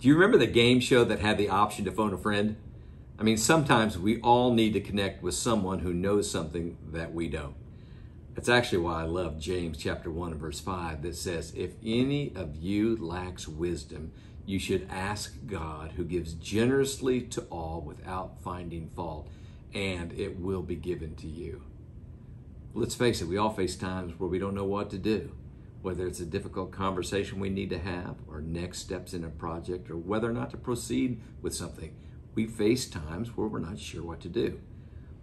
Do you remember the game show that had the option to phone a friend? I mean, sometimes we all need to connect with someone who knows something that we don't. That's actually why I love James chapter 1 and verse 5 that says, if any of you lacks wisdom, you should ask God, who gives generously to all without finding fault, and it will be given to you. Let's face it, we all face times where we don't know what to do, whether it's a difficult conversation we need to have, or next steps in a project, or whether or not to proceed with something. We face times where we're not sure what to do.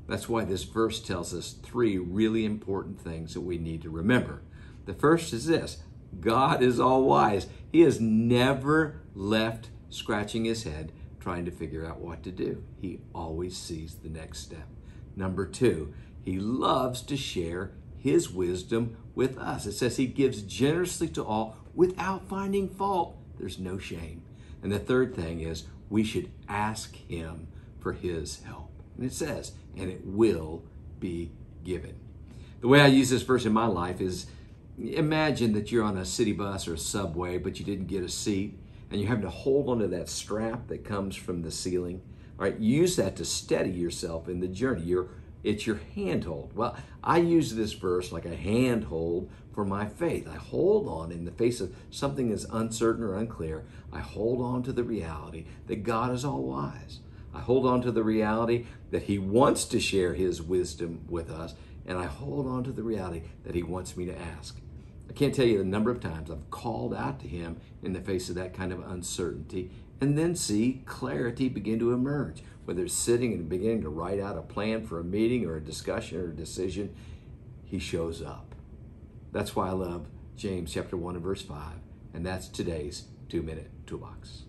That's why this verse tells us 3 really important things that we need to remember. The first is this: God is all wise. He is never left scratching his head trying to figure out what to do. He always sees the next step. Number 2, he loves to share his wisdom with us. It says he gives generously to all without finding fault. There's no shame. And the third thing is we should ask him for his help. And it says, and it will be given. The way I use this verse in my life is, imagine that you're on a city bus or a subway, but you didn't get a seat, and you're having to hold onto that strap that comes from the ceiling. All right, use that to steady yourself in the journey. It's your handhold. Well, I use this verse like a handhold for my faith. I hold on in the face of something that's uncertain or unclear. I hold on to the reality that God is all wise. I hold on to the reality that he wants to share his wisdom with us, and I hold on to the reality that he wants me to ask. I can't tell you the number of times I've called out to him in the face of that kind of uncertainty and then see clarity begin to emerge. Whether it's sitting and beginning to write out a plan for a meeting or a discussion or a decision, he shows up. That's why I love James chapter 1 and verse 5, and that's today's 2-Minute Toolbox.